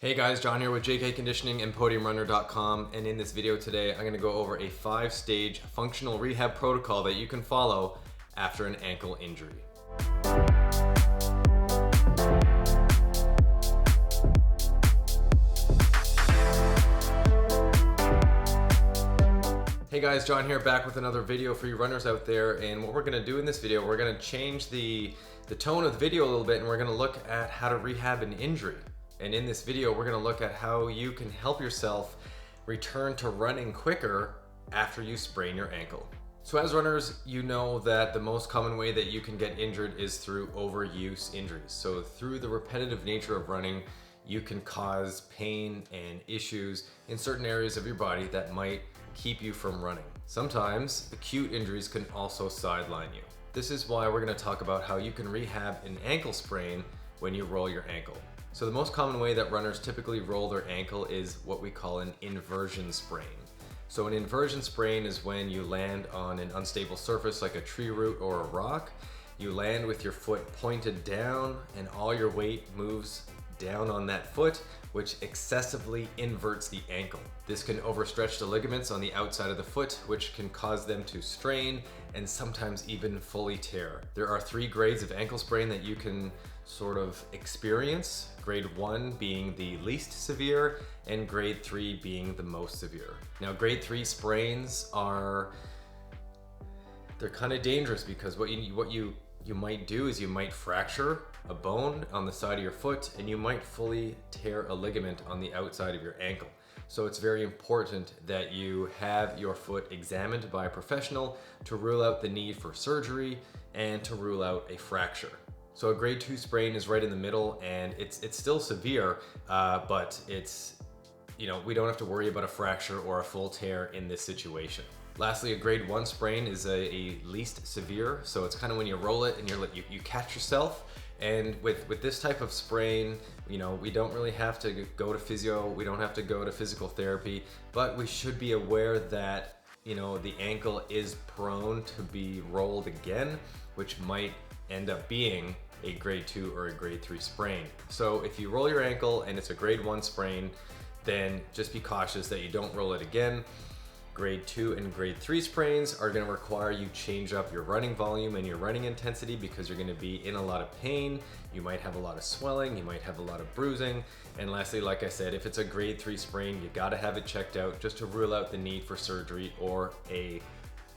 Hey guys, John here with JK Conditioning and PodiumRunner.com, and in this video today I'm going to go over a 5-stage functional rehab protocol that you can follow after an ankle injury. Hey guys, John here, back with another video for you runners out there, and what we're going to do in this video, we're going to change the tone of the video a little bit, and we're going to look at how to rehab an injury. And in this video, we're going to look at how you can help yourself return to running quicker after you sprain your ankle. So as runners, you know that the most common way that you can get injured is through overuse injuries. So through the repetitive nature of running, you can cause pain and issues in certain areas of your body that might keep you from running. Sometimes acute injuries can also sideline you. This is why we're going to talk about how you can rehab an ankle sprain when you roll your ankle. So the most common way that runners typically roll their ankle is what we call an inversion sprain. So an inversion sprain is when you land on an unstable surface like a tree root or a rock. You land with your foot pointed down and all your weight moves down on that foot, which excessively inverts the ankle. This can overstretch the ligaments on the outside of the foot, which can cause them to strain and sometimes even fully tear. There are 3 grades of ankle sprain that you can sort of experience. Grade 1 being the least severe and grade 3 being the most severe. Now grade 3 sprains they're kind of dangerous because what you might do is you might fracture a bone on the side of your foot and you might fully tear a ligament on the outside of your ankle. So it's very important that you have your foot examined by a professional to rule out the need for surgery and to rule out a fracture. So a grade 2 sprain is right in the middle, and it's still severe, but it's, we don't have to worry about a fracture or a full tear in this situation. Lastly, a grade 1 sprain is a least severe, so it's kind of when you roll it and you catch yourself. And with this type of sprain, we don't really have to go to physio, we don't have to go to physical therapy, but we should be aware that the ankle is prone to be rolled again, which might end up being a grade 2 or a grade 3 sprain. So if you roll your ankle and it's a grade 1 sprain, then just be cautious that you don't roll it again. Grade 2 and grade 3 sprains are going to require you change up your running volume and your running intensity because you're going to be in a lot of pain. You might have a lot of swelling, you might have a lot of bruising. And lastly, like I said, if it's a grade 3 sprain, you got to have it checked out just to rule out the need for surgery or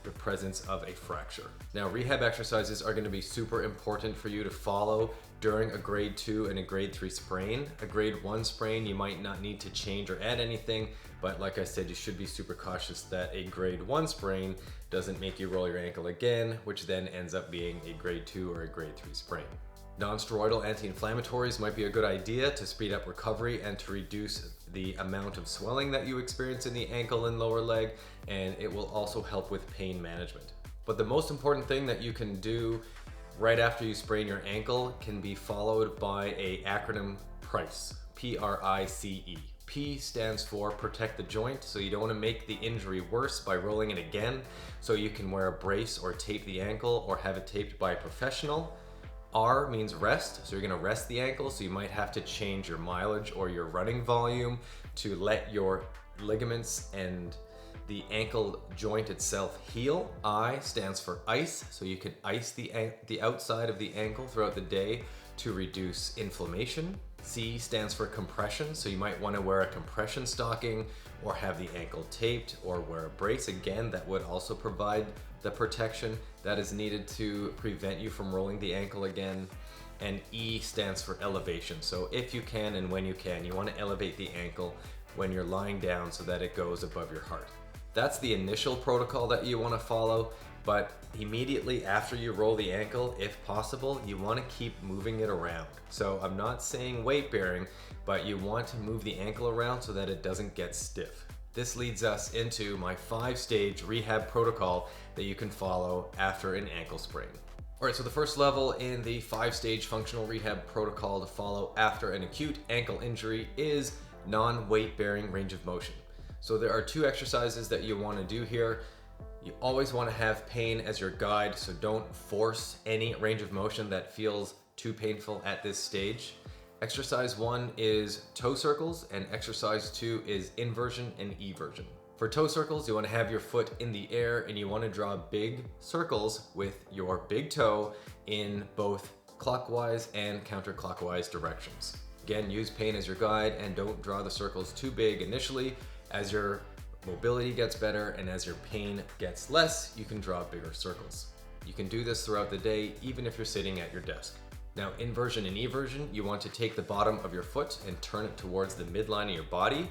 the presence of a fracture. Now, rehab exercises are going to be super important for you to follow during a grade 2 and a grade 3 sprain. A grade 1 sprain, you might not need to change or add anything, but like I said, you should be super cautious that a grade 1 sprain doesn't make you roll your ankle again, which then ends up being a grade 2 or a grade 3 sprain. Non-steroidal anti-inflammatories might be a good idea to speed up recovery and to reduce the amount of swelling that you experience in the ankle and lower leg, and it will also help with pain management. But the most important thing that you can do right after you sprain your ankle can be followed by an acronym PRICE, P-R-I-C-E. P stands for protect the joint, so you don't want to make the injury worse by rolling it again, so you can wear a brace or tape the ankle or have it taped by a professional. R means rest, so you're going to rest the ankle, so you might have to change your mileage or your running volume to let your ligaments and the ankle joint itself heal. I stands for ice, so you can ice the outside of the ankle throughout the day to reduce inflammation. C stands for compression, so you might want to wear a compression stocking or have the ankle taped or wear a brace. Again, that would also provide the protection that is needed to prevent you from rolling the ankle again. And E stands for elevation. So if you can and when you can, you want to elevate the ankle when you're lying down so that it goes above your heart. That's the initial protocol that you want to follow, but immediately after you roll the ankle, if possible, you want to keep moving it around. So I'm not saying weight bearing, but you want to move the ankle around so that it doesn't get stiff. This leads us into my 5-stage rehab protocol that you can follow after an ankle sprain. All right, so the first level in the 5-stage functional rehab protocol to follow after an acute ankle injury is non-weight bearing range of motion. So there are 2 exercises that you want to do here. You always want to have pain as your guide, so don't force any range of motion that feels too painful at this stage. Exercise 1 is toe circles, and exercise 2 is inversion and eversion. For toe circles, you want to have your foot in the air and you want to draw big circles with your big toe in both clockwise and counterclockwise directions. Again, use pain as your guide and don't draw the circles too big initially. As your mobility gets better and as your pain gets less, you can draw bigger circles. You can do this throughout the day, even if you're sitting at your desk. Now, inversion and eversion, you want to take the bottom of your foot and turn it towards the midline of your body.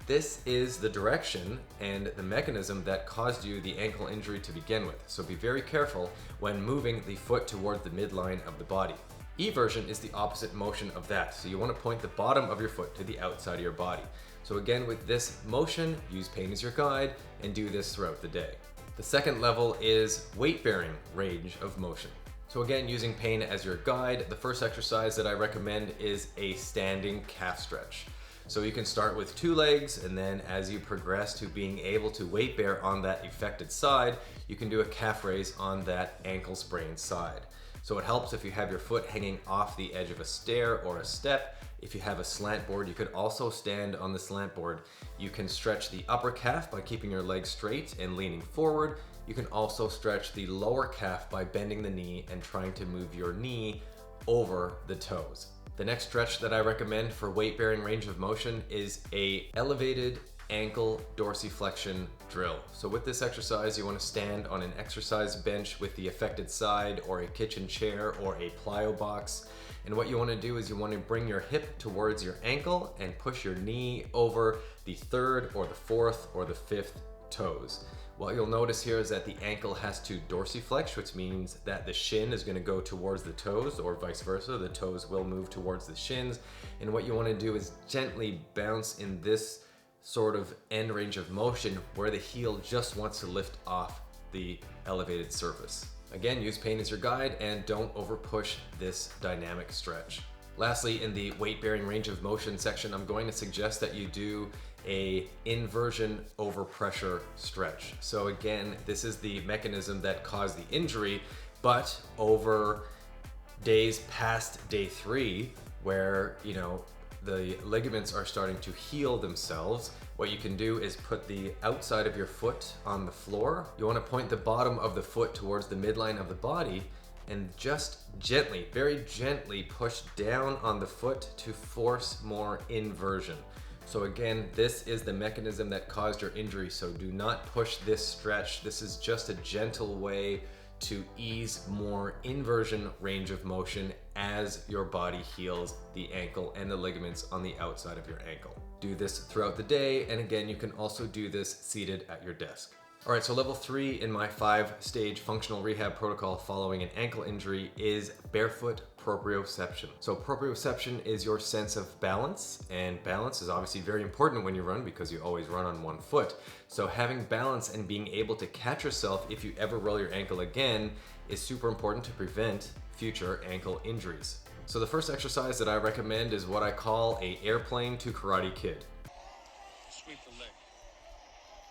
This is the direction and the mechanism that caused you the ankle injury to begin with. So be very careful when moving the foot towards the midline of the body. Eversion is the opposite motion of that. So you want to point the bottom of your foot to the outside of your body. So again, with this motion, use pain as your guide and do this throughout the day. The second level is weight-bearing range of motion. So again, using pain as your guide, the first exercise that I recommend is a standing calf stretch. So you can start with 2 legs, and then as you progress to being able to weight bear on that affected side, you can do a calf raise on that ankle sprained side. So it helps if you have your foot hanging off the edge of a stair or a step. If you have a slant board, you could also stand on the slant board. You can stretch the upper calf by keeping your legs straight and leaning forward. You can also stretch the lower calf by bending the knee and trying to move your knee over the toes. The next stretch that I recommend for weight-bearing range of motion is a elevated ankle dorsiflexion drill. So with this exercise, you want to stand on an exercise bench with the affected side or a kitchen chair or a plyo box. And what you want to do is you want to bring your hip towards your ankle and push your knee over the 3rd or the 4th or the 5th toes. What you'll notice here is that the ankle has to dorsiflex, which means that the shin is going to go towards the toes, or vice versa. The toes will move towards the shins. And what you want to do is gently bounce in this sort of end range of motion where the heel just wants to lift off the elevated surface. Again, use pain as your guide and don't over push this dynamic stretch. Lastly, in the weight-bearing range of motion section, I'm going to suggest that you do a inversion over pressure stretch. So again, this is the mechanism that caused the injury, but over days past day 3, where the ligaments are starting to heal themselves, what you can do is put the outside of your foot on the floor. You want to point the bottom of the foot towards the midline of the body and just gently, very gently push down on the foot to force more inversion. So again, this is the mechanism that caused your injury, so do not push this stretch. This is just a gentle way to ease more inversion range of motion as your body heals the ankle and the ligaments on the outside of your ankle. Do this throughout the day, and again, you can also do this seated at your desk. All right, so level 3 in my 5-stage functional rehab protocol following an ankle injury is barefoot proprioception. So proprioception is your sense of balance, and balance is obviously very important when you run because you always run on one foot. So having balance and being able to catch yourself if you ever roll your ankle again is super important to prevent future ankle injuries. So the first exercise that I recommend is what I call an airplane to Karate Kid. Sweep the leg.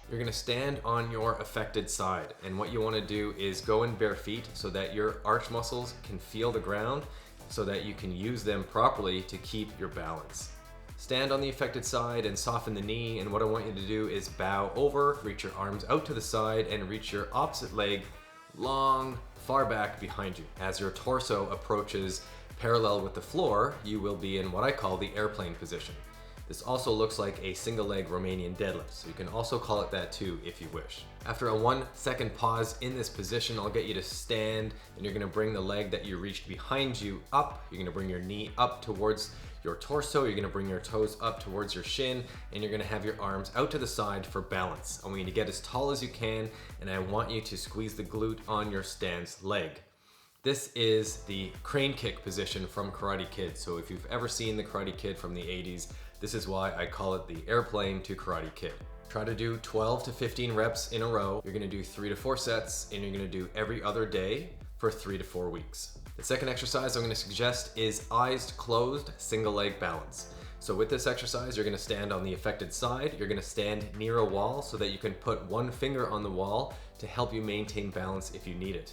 You're gonna stand on your affected side, and what you wanna do is go in bare feet so that your arch muscles can feel the ground so that you can use them properly to keep your balance. Stand on the affected side and soften the knee, and what I want you to do is bow over, reach your arms out to the side, and reach your opposite leg long, far back behind you. As your torso approaches parallel with the floor, you will be in what I call the airplane position. This also looks like a single leg Romanian deadlift, so you can also call it that too if you wish. After a 1-second pause in this position, I'll get you to stand, and you're gonna bring the leg that you reached behind you up. You're gonna bring your knee up towards your torso, you're gonna bring your toes up towards your shin, and you're gonna have your arms out to the side for balance. I want you to get as tall as you can, and I want you to squeeze the glute on your stance leg. This is the crane kick position from Karate Kid. So if you've ever seen the Karate Kid from the 80s, this is why I call it the airplane to Karate Kid. Try to do 12 to 15 reps in a row. You're gonna do 3 to 4 sets, and you're gonna do every other day for 3 to 4 weeks. The second exercise I'm gonna suggest is eyes closed, single leg balance. So with this exercise, you're gonna stand on the affected side. You're gonna stand near a wall so that you can put one finger on the wall to help you maintain balance if you need it.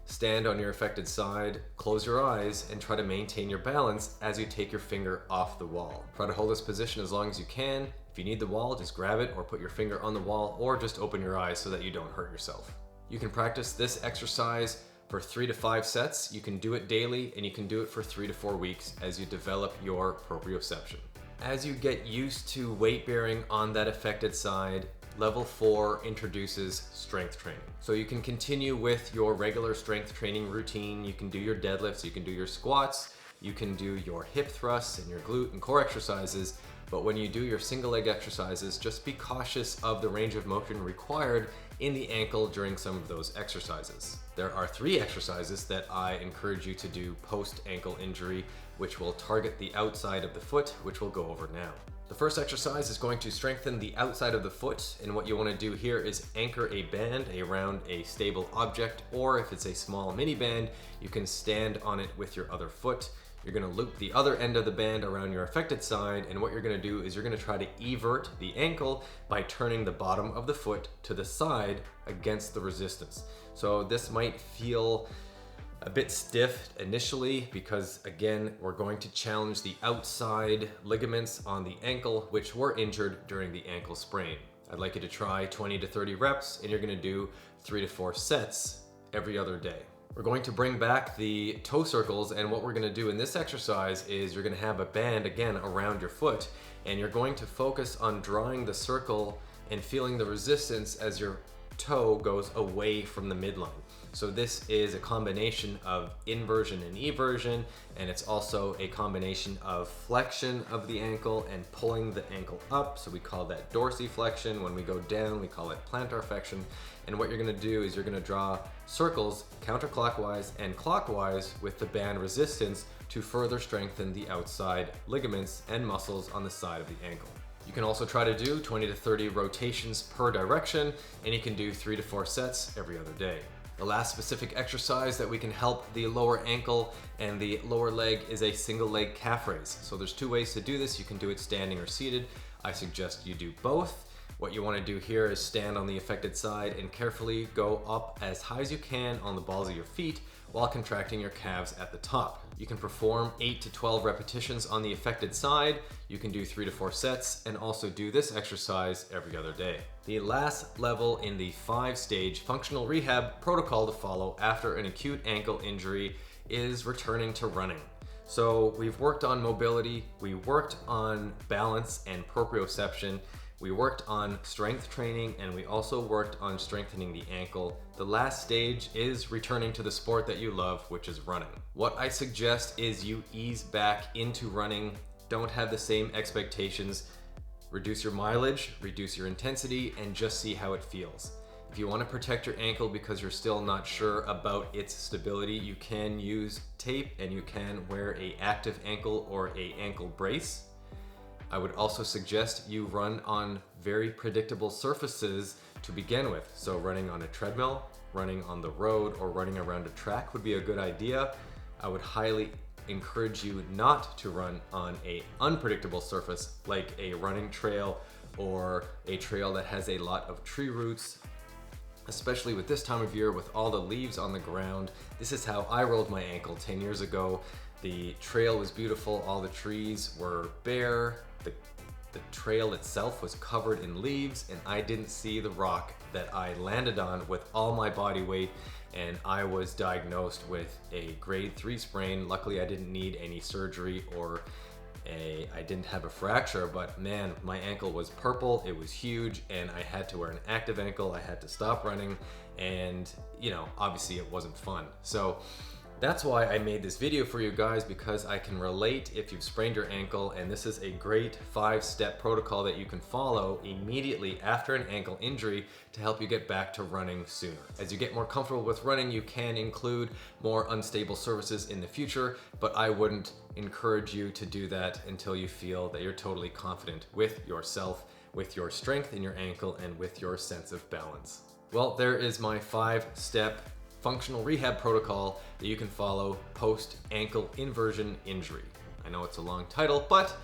Stand on your affected side, close your eyes, and try to maintain your balance as you take your finger off the wall. Try to hold this position as long as you can. If you need the wall, just grab it or put your finger on the wall, or just open your eyes so that you don't hurt yourself. You can practice this exercise for 3 to 5 sets. You can do it daily, and you can do it for 3 to 4 weeks as you develop your proprioception. As you get used to weight bearing on that affected side, level 4 introduces strength training. So you can continue with your regular strength training routine. You can do your deadlifts, you can do your squats, you can do your hip thrusts and your glute and core exercises. But when you do your single leg exercises, just be cautious of the range of motion required in the ankle during some of those exercises. There are 3 exercises that I encourage you to do post ankle injury, which will target the outside of the foot, which we'll go over now. The first exercise is going to strengthen the outside of the foot, and what you want to do here is anchor a band around a stable object, or if it's a small mini band, you can stand on it with your other foot. You're going to loop the other end of the band around your affected side, and what you're going to do is you're going to try to evert the ankle by turning the bottom of the foot to the side against the resistance. So this might feel a bit stiff initially because, again, we're going to challenge the outside ligaments on the ankle, which were injured during the ankle sprain. I'd like you to try 20 to 30 reps, and you're going to do 3 to 4 sets every other day. We're going to bring back the toe circles, and what we're going to do in this exercise is you're going to have a band again around your foot, and you're going to focus on drawing the circle and feeling the resistance as your toe goes away from the midline. So this is a combination of inversion and eversion, and it's also a combination of flexion of the ankle and pulling the ankle up. So we call that dorsiflexion. When we go down, we call it plantar flexion. And what you're gonna do is you're gonna draw circles counterclockwise and clockwise with the band resistance to further strengthen the outside ligaments and muscles on the side of the ankle. You can also try to do 20 to 30 rotations per direction, and you can do 3 to 4 sets every other day. The last specific exercise that we can help the lower ankle and the lower leg is a single leg calf raise. So there's 2 ways to do this. You can do it standing or seated. I suggest you do both. What you want to do here is stand on the affected side and carefully go up as high as you can on the balls of your feet while contracting your calves at the top. You can perform 8 to 12 repetitions on the affected side. You can do 3 to 4 sets and also do this exercise every other day. The last level in the 5-stage functional rehab protocol to follow after an acute ankle injury is returning to running. So we've worked on mobility, we worked on balance and proprioception, we worked on strength training, and we also worked on strengthening the ankle. The last stage is returning to the sport that you love, which is running. What I suggest is you ease back into running. Don't have the same expectations. Reduce your mileage, reduce your intensity, and just see how it feels. If you want to protect your ankle because you're still not sure about its stability, you can use tape and you can wear an active ankle or an ankle brace. I would also suggest you run on very predictable surfaces to begin with. So running on a treadmill, running on the road, or running around a track would be a good idea. I would highly encourage you not to run on an unpredictable surface like a running trail or a trail that has a lot of tree roots, especially with this time of year with all the leaves on the ground. This is how I rolled my ankle 10 years ago. The trail was beautiful, all the trees were bare, the trail itself was covered in leaves, and I didn't see the rock that I landed on with all my body weight, and I was diagnosed with a grade 3 sprain. Luckily I didn't need any surgery or I didn't have a fracture, but man, my ankle was purple, it was huge, and I had to wear an active ankle. I had to stop running, and obviously it wasn't fun. So that's why I made this video for you guys, because I can relate if you've sprained your ankle, and this is a great 5-step protocol that you can follow immediately after an ankle injury to help you get back to running sooner. As you get more comfortable with running, you can include more unstable surfaces in the future, but I wouldn't encourage you to do that until you feel that you're totally confident with yourself, with your strength in your ankle, and with your sense of balance. Well, there is my 5-step functional rehab protocol that you can follow post ankle inversion injury. I know it's a long title, but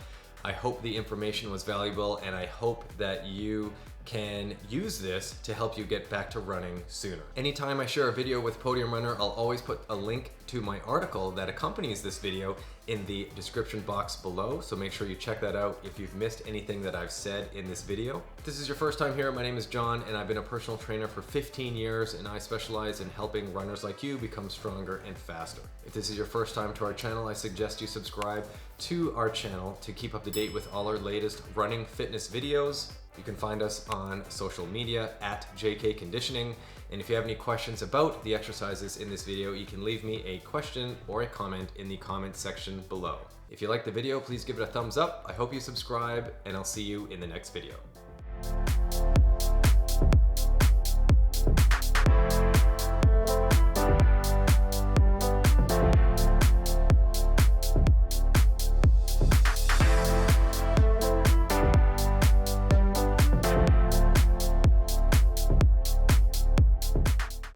I hope the information was valuable, and I hope that you can use this to help you get back to running sooner. Anytime I share a video with Podium Runner, I'll always put a link to my article that accompanies this video in the description box below, so make sure you check that out if you've missed anything that I've said in this video. If this is your first time here, my name is John and I've been a personal trainer for 15 years and I specialize in helping runners like you become stronger and faster. If this is your first time to our channel, I suggest you subscribe to our channel to keep up to date with all our latest running fitness videos. You can find us on social media at JK Conditioning. And if you have any questions about the exercises in this video, you can leave me a question or a comment in the comment section below. If you like the video, please give it a thumbs up. I hope you subscribe and I'll see you in the next video.